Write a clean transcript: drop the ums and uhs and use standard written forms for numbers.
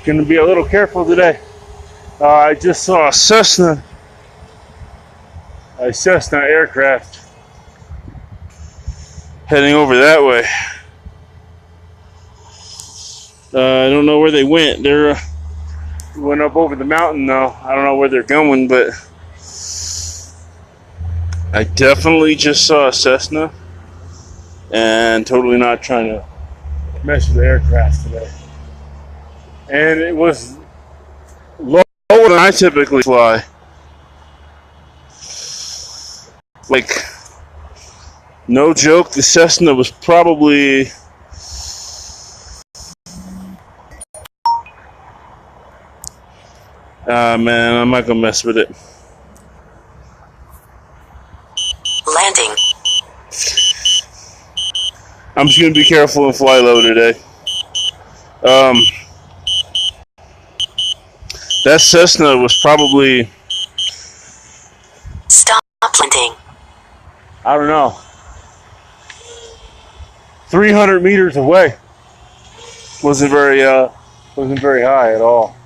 Gonna be a little careful today. I just saw a cessna aircraft heading over that way. I don't know where they went. They went up over the mountain though. I don't know where they're going, but I definitely just saw a Cessna, and totally not trying to mess with the aircraft today. And it was lower than I typically fly. Like, no joke, the Cessna was probably man, I'm not gonna mess with it. Landing. I'm just gonna be careful and fly low today. That Cessna was probably, Stop landing. I don't know, 300 meters away. Wasn't very high at all.